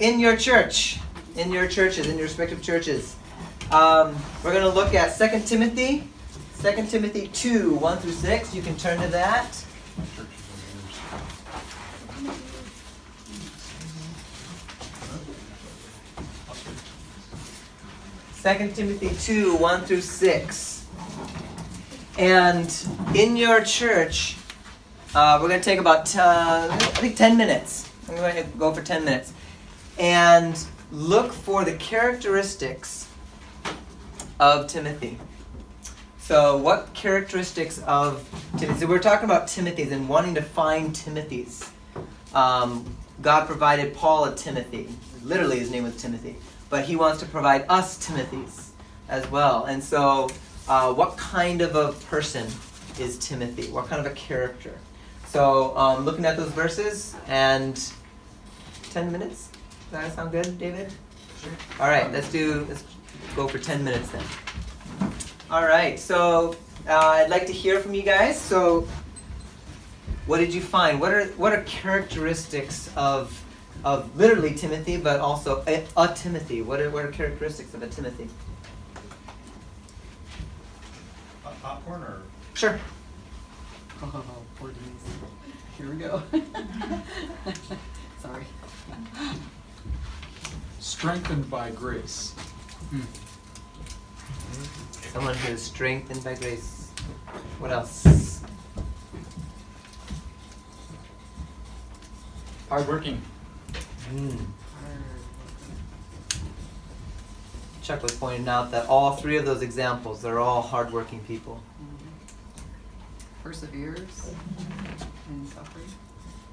in your church, in your churches, in your respective churches, we're going to look at 2 Timothy 2 1 through 6. You can turn to that. Second Timothy 2 1 through 6. And in your church, we're going to take about 10 minutes. I'm going to go for 10 minutes. And look for the characteristics of Timothy. So what characteristics of Timothy? So we're talking about Timothy's and wanting to find Timothy's. God provided Paul a Timothy. Literally his name was Timothy. But he wants to provide us Timothy's as well. And so what kind of a person is Timothy? What kind of a character? So looking at those verses and 10 minutes? Does that sound good, David? Sure. All right, let's go for 10 minutes then. All right, so I'd like to hear from you guys. So what did you find? What are characteristics of literally Timothy, but also a Timothy? What are characteristics of a Timothy? Popcorn or? Sure. Oh, poor Denise. Here we go. Sorry. Strengthened by grace. Someone who is strengthened by grace. What else? Hardworking. Chuck was pointing out that all three of those examples, they're all hardworking people. Perseveres in suffering.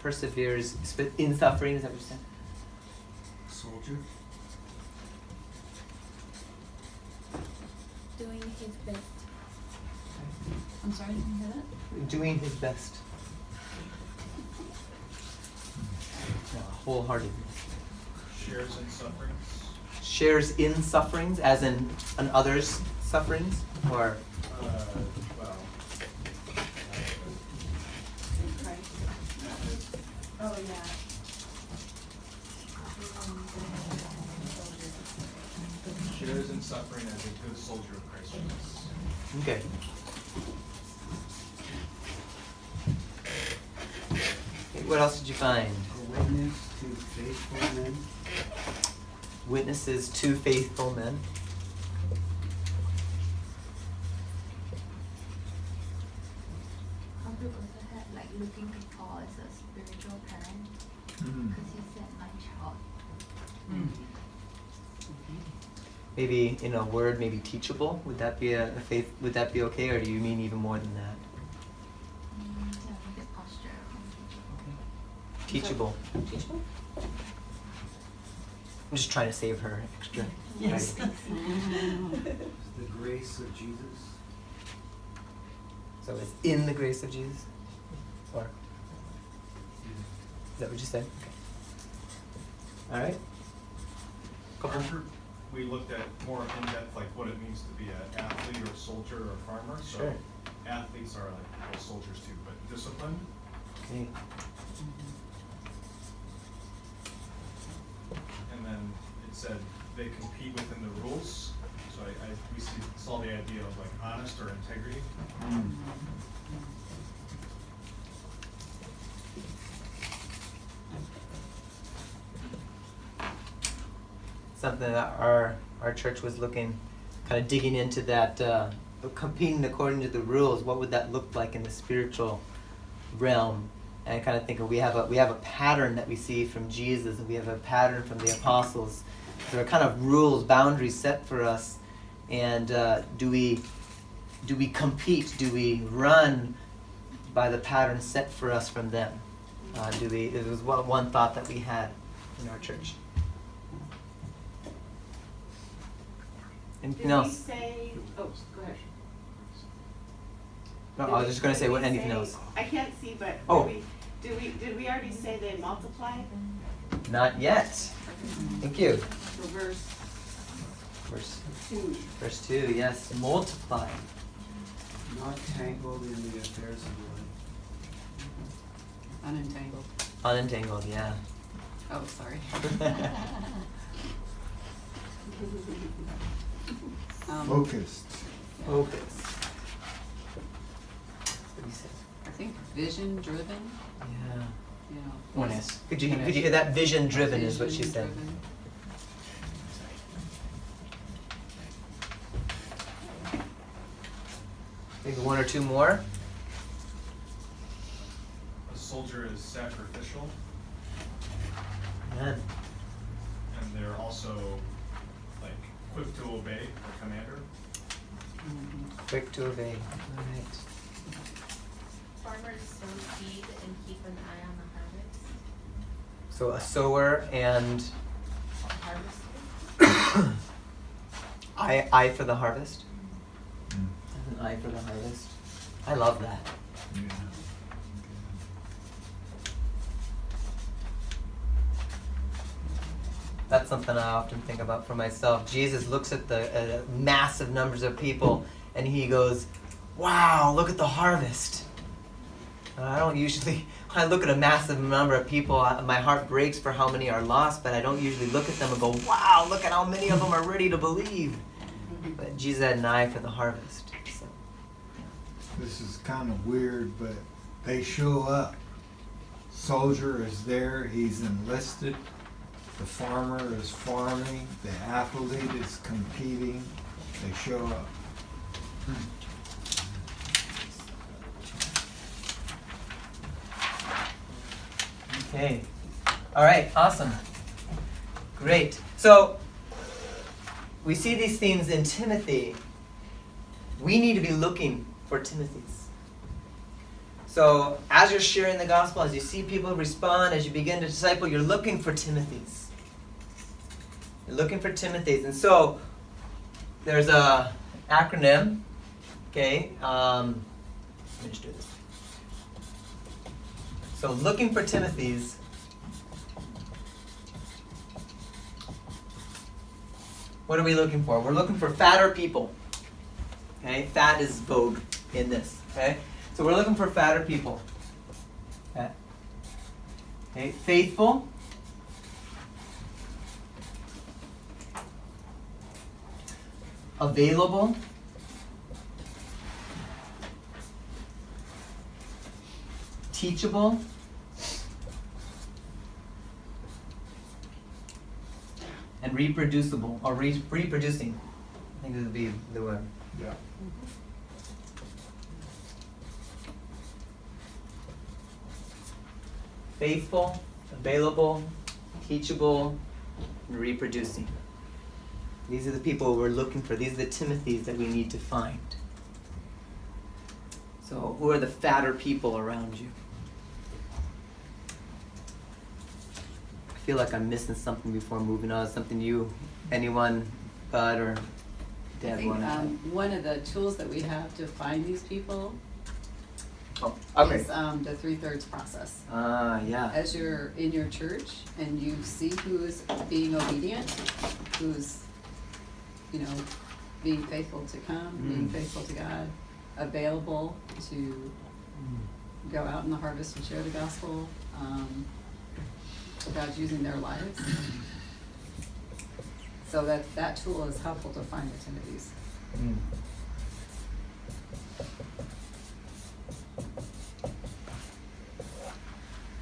Perseveres in suffering, is that what you said? Soldier. Doing his best. I'm sorry, didn't you hear that? Doing his best. Wholeheartedness. Shares in sufferings. Shares in sufferings, as in others' sufferings, or Well. Oh, yeah. Shares in suffering as a good soldier of Christ Jesus. okay. Okay, what else did you find? A witness to faithful men. Witnesses to faithful men. Probably also had like looking to Paul as a spiritual parent Mm-hmm. because he said my child. Maybe in a word, maybe teachable. Would that be a faith? Would that be okay, or do you mean even more than that? Yeah, with his posture. Teachable. Teachable? I'm just trying to save her extra. Yes. Right. The grace of Jesus. So it's in the grace of Jesus, or is that what you said? Okay. All right. Couple. Archer, we looked at more in depth, like what it means to be an athlete or a soldier or a farmer. So Sure. athletes are like well, soldiers too, but disciplined. Okay. And then it said they compete within the rules. So we saw the idea of like honest or integrity. Something that our church was looking, kind of digging into that, competing according to the rules. What would that look like in the spiritual realm? And kind of thinking we have a pattern that we see from Jesus, and we have a pattern from the apostles. There are kind of rules, boundaries set for us, and do we compete? Do we run by the pattern set for us from them? It was one thought that we had in our church. Anything Did we else? say, oh, go ahead. No, I was just going to say, Did what? we Anything say- else? I can't see, but Oh. did we already say they multiplied? Not yet. Thank you. So verse Verse 2. Verse 2, yes, multiply. Not tangled in the affairs of life. Unentangled. Unentangled, yeah. Oh, sorry. Focused. Focus. I think vision driven. Yeah. You know. One is. Could you hear that? Vision driven is what she said. Vision-driven. Maybe one or two more. A soldier is sacrificial, Amen. and they're also like quick to obey the commander. Quick to obey. All right. Farmers sow seed and keep an eye on the harvest. So a sower and Harvester. eye for the harvest. Mm. An eye for the harvest. I love that. Yeah. That's something I often think about for myself. Jesus looks at the massive numbers of people and he goes, wow, look at the harvest. I don't usually, when I look at a massive number of people, my heart breaks for how many are lost, but I don't usually look at them and go, wow, look at how many of them are ready to believe. But Jesus had an eye for the harvest. So. This is kind of weird, but they show up. Soldier is there, he's enlisted. The farmer is farming. The athlete is competing. They show up. Okay. All right. Awesome. Great. So we see these themes in Timothy. We need to be looking for Timothy's. So as you're sharing the gospel, as you see people respond, as you begin to disciple, you're looking for Timothy's. You're looking for Timothy's. And so there's a acronym. Okay. Let me just do this. So looking for Timothy's. What are we looking for? We're looking for fatter people. Okay, fat is vogue in this. Okay, so we're looking for fatter people. Okay, okay, faithful. Available. Teachable. And reproducible, or reproducing. I think this would be the word. Yeah. Faithful, available, teachable, and reproducing. These are the people we're looking for. These are the Timothys that we need to find. So, who are the fatter people around you? I feel like I'm missing something before moving on. Something anyone, Bud or I Dad think want to one of the tools that we have to find these people Oh, okay. is the 3/3 process. Yeah. As you're in your church and you see who is being obedient, who's, being faithful to come, being faithful to God, available to go out in the harvest and share the gospel, God's using their lives. So that tool is helpful to find the Timothys. Mm.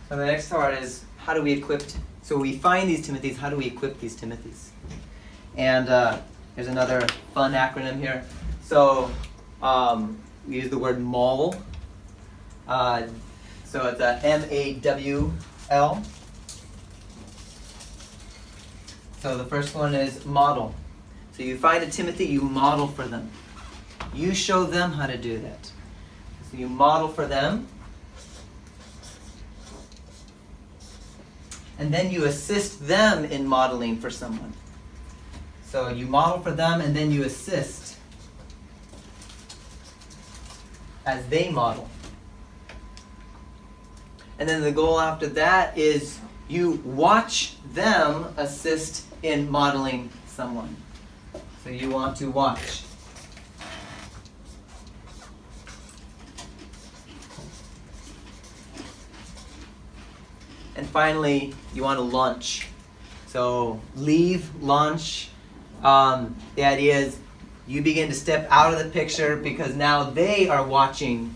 So the next part is, how do we equip? So we find these Timothys, how do we equip these Timothys? And there's another fun acronym here. So we use the word MAWL. So it's a M-A-W-L. So the first one is model. So you find a Timothy, you model for them. You show them how to do that. So you model for them. And then you assist them in modeling for someone. So you model for them and then you assist as they model. And then the goal after that is you watch them assist in modeling someone. So you want to watch. And and finally, you want to launch. So leave, launch. The idea is you begin to step out of the picture because now they are watching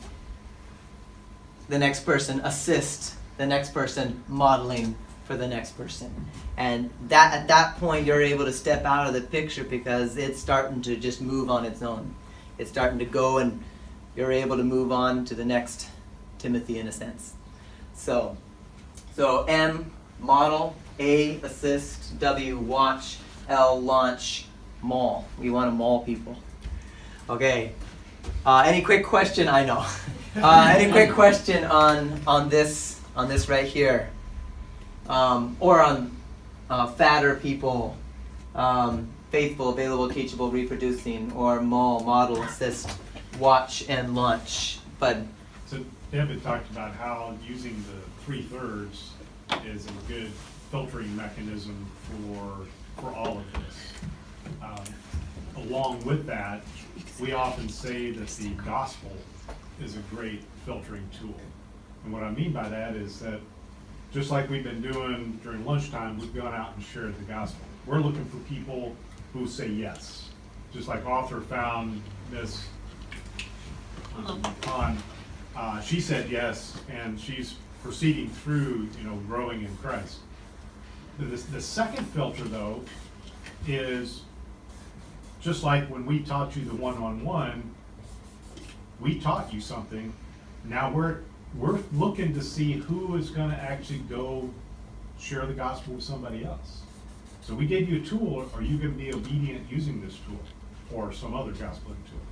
the next person assist the next person, modeling for the next person. And that at that point you're able to step out of the picture because it's starting to just move on its own. It's starting to go, and you're able to move on to the next Timothy in a sense. So M, model, A, assist, W, watch, L, launch, maul. We want to maul people. Okay. Any quick question? I know. Any quick question on this right here, or on fatter people, faithful, available, teachable, reproducing, or maul, model, assist, watch, and launch. But So David talked about how using the 3/3 is a good filtering mechanism for all of this. Along with that, we often say that the gospel is a great filtering tool. And what I mean by that is that just like we've been doing during lunchtime, we've gone out and shared the gospel. We're looking for people who say yes. Just like author found Miss on, she said yes, and she's proceeding through, growing in Christ. The second filter, though, is just like when we taught you the one-on-one, we taught you something. Now we're looking to see who is going to actually go share the gospel with somebody else. So we gave you a tool. Are you going to be obedient using this tool or some other gospeling tool?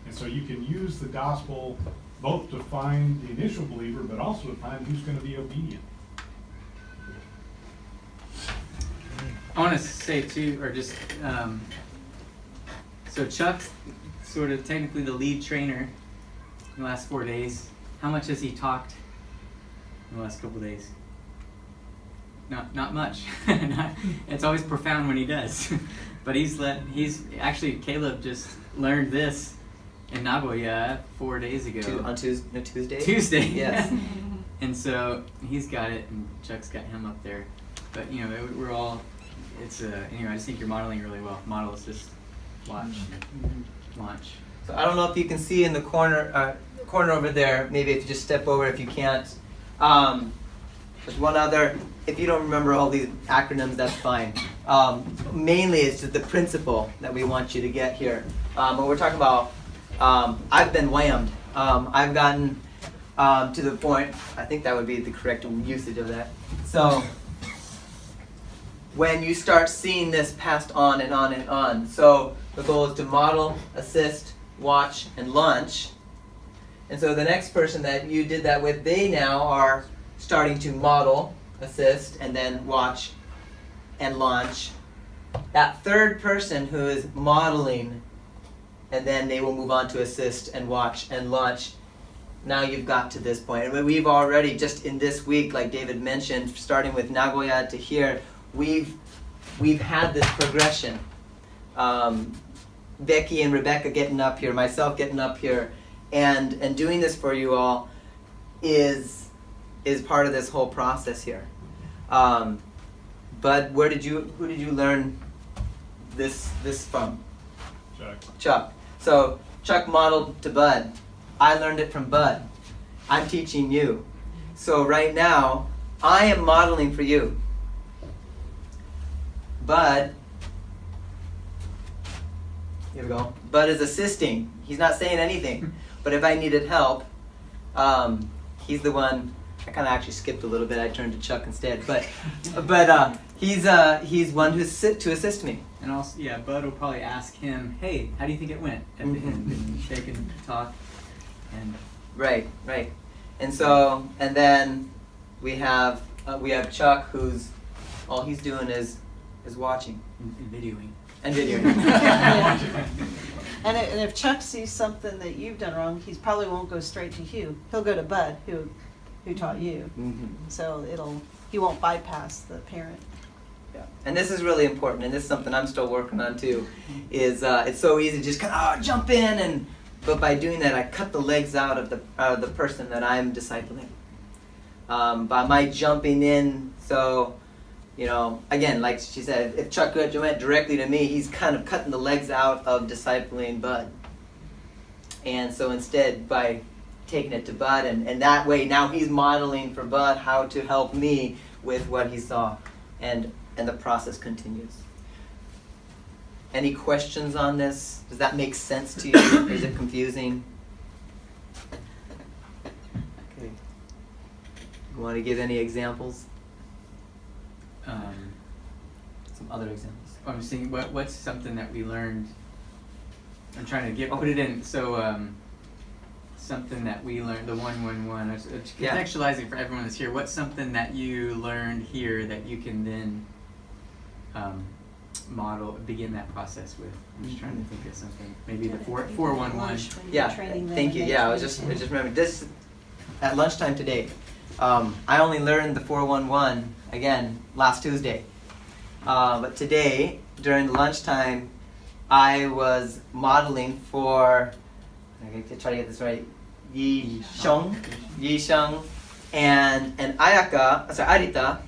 And so you can use the gospel both to find the initial believer, but also to find who's going to be obedient. I want to say too, or just, so Chuck's sort of technically the lead trainer in the last 4 days. How much has he talked in the last couple of days? Not much. It's always profound when he does. But actually, Caleb just learned this in Nagoya 4 days ago. on Tuesday? Tuesday. Yes. And so he's got it, and Chuck's got him up there. But we're all. Anyway, I just think you're modeling really well. Model, assist, watch, launch. So I don't know if you can see in the corner over there. Maybe if you just step over if you can't. There's one other. If you don't remember all these acronyms, that's fine. Mainly, it's just the principle that we want you to get here. When we're talking about, I've been whammed. I've gotten to the point. I think that would be the correct usage of that. So when you start seeing this passed on and on and on, so the goal is to model, assist, watch, and launch. And so the next person that you did that with, they now are starting to model, assist, and then watch and launch. That third person who is modeling, and then they will move on to assist and watch and launch. Now you've got to this point. And we've already, just in this week, like David mentioned, starting with Nagoya to here, we've had this progression. Becky and Rebecca getting up here, myself getting up here, and doing this for you all is part of this whole process here. But who did you learn this from? Chuck. So Chuck modeled to Bud. I learned it from Bud. I'm teaching you. So right now, I am modeling for you. Bud, here we go. Bud is assisting. He's not saying anything. But if I needed help, he's the one. I kind of actually skipped a little bit. I turned to Chuck instead. But he's one to assist me. And also, Bud will probably ask him, "Hey, how do you think it went?" At the end, and they can talk. And right. And so, and then we have Chuck, who's all he's doing is watching and videoing. And videoing. And if Chuck sees something that you've done wrong, he probably won't go straight to Hugh. He'll go to Bud, who taught you. Mm-hmm. So he won't bypass the parent. Yeah. And this is really important, and this is something I'm still working on too. Is it's so easy to just kind of jump in, but by doing that, I cut the legs out of the person that I'm discipling. by my jumping in. So, you know, again, like she said, if Chuck went directly to me, he's kind of cutting the legs out of discipling Bud. And so instead, by taking it to Bud, and that way now he's modeling for Bud how to help me with what he saw. And the process continues. Any questions on this? Does that make sense to you? Is it confusing? Okay. You want to give any examples? Some other examples. I'm just thinking, what's something that we learned? I'm trying to put it in. So, something that we learned, the 111. Yeah. Contextualizing for everyone that's here. What's something that you learned here that you can then begin that process with? I'm just trying to think of something. Maybe the 411. Yeah, thank you. Yeah, I just remembered this at lunchtime today. I only learned the 411 again last Tuesday, but today during the lunchtime, I was modeling for. I can try to get this right. Yi Sheng, and Arita.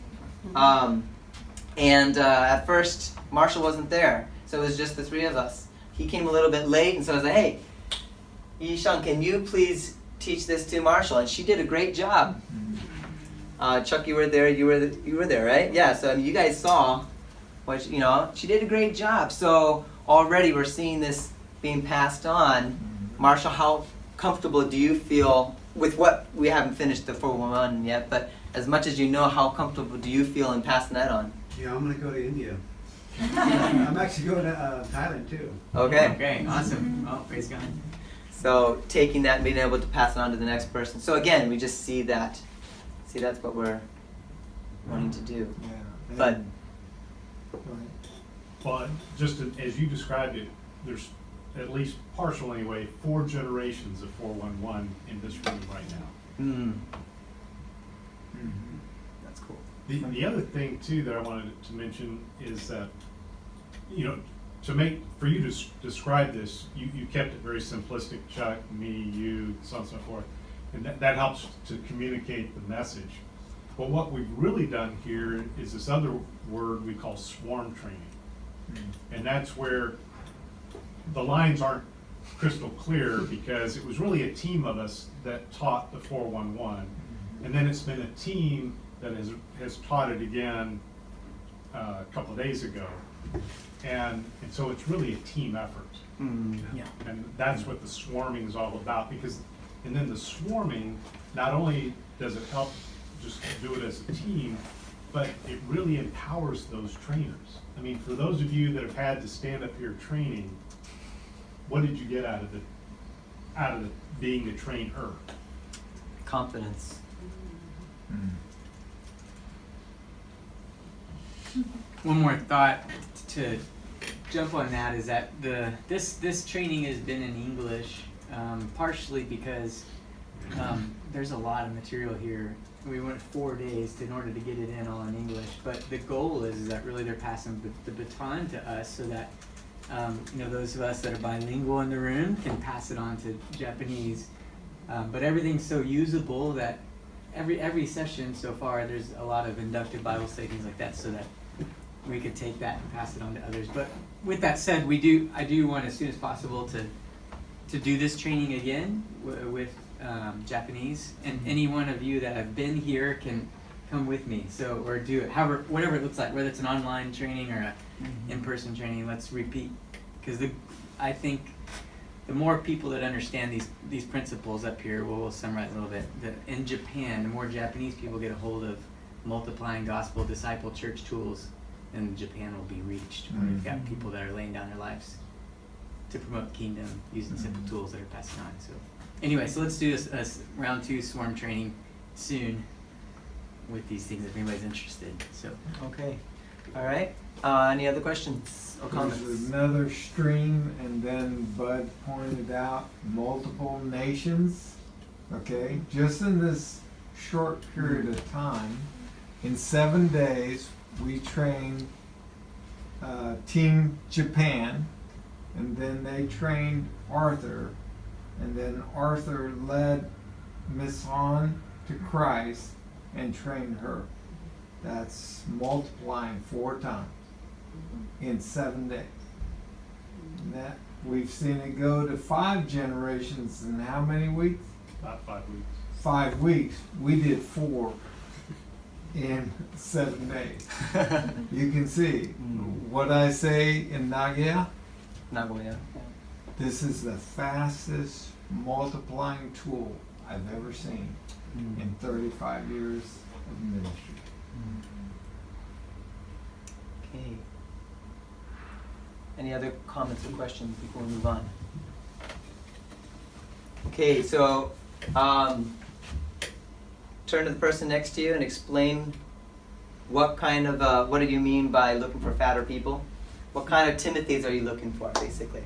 And at first, Marshall wasn't there, so it was just the three of us. He came a little bit late, and so I was like, "Hey, Yi Sheng, can you please teach this to Marshall?" And she did a great job. Chuck, you were there. You were there, right? Yeah. So I mean, you guys saw what she did a great job. So already we're seeing this being passed on. Marshall, how comfortable do you feel with what we haven't finished the 411 yet? But as much as you know, how comfortable do you feel in passing that on? Yeah, I'm gonna go to India. I'm actually going to Thailand too. Okay. Okay. Awesome. Oh, praise God. So taking that and being able to pass it on to the next person. So again, we just see that. See, that's what we're wanting to do. Yeah. But Go ahead. Well, just as you described it, there's at least partial anyway, 4 generations of 411 in this room right now. That's cool. The other thing too that I wanted to mention is that, for you to describe this, you kept it very simplistic, Chuck, me, you, so on and so forth, and that helps to communicate the message. But what we've really done here is this other word we call swarm training. And that's where the lines aren't crystal clear because it was really a team of us that taught the 411. And then it's been a team that has taught it again a couple of days ago. And so it's really a team effort. Yeah. And that's what the swarming is all about and then the swarming, not only does it help just do it as a team, but it really empowers those trainers. I mean, for those of you that have had to stand up here training, what did you get out of being a trainer? Confidence. One more thought to jump on that is that this training has been in English, partially because there's a lot of material here. We went 4 days in order to get it in all in English, but the goal is that really they're passing the baton to us so that those of us that are bilingual in the room can pass it on to Japanese. But everything's so usable that every session so far there's a lot of inductive Bible study, things like that, so that we could take that and pass it on to others. But with that said, I do want as soon as possible to do this training again with Japanese, and any one of you that have been here can come with me. So, or do it, whatever it looks like, whether it's an online training or a in-person training. Let's repeat, because I think the more people that understand these principles up here, we'll summarize a little bit. In Japan, the more Japanese people get a hold of multiplying gospel disciple church tools, then Japan will be reached. Where we've got people that are laying down their lives to promote the kingdom using simple tools that are passing on. So anyway, so let's do a round 2 swarm training soon with these things if anybody's interested. So Okay. All right. Any other questions or comments? There's another stream, and then Bud pointed out multiple nations. Okay, just in this short period of time, in 7 days, we trained Team Japan, and then they trained Arthur, and then Arthur led Miss Han to Christ, and train her. That's multiplying 4 times in 7 days. And that, we've seen it go to 5 generations in how many weeks? About 5 weeks. 5 weeks. We did 4 in 7 days. You can see what I say in Nagia. Nagoya. This is the fastest multiplying tool I've ever seen in 35 years of ministry. Okay. Any other comments or questions before we move on? Okay, so turn to the person next to you and explain what kind of what do you mean by looking for fatter people? What kind of Timothys are you looking for, basically?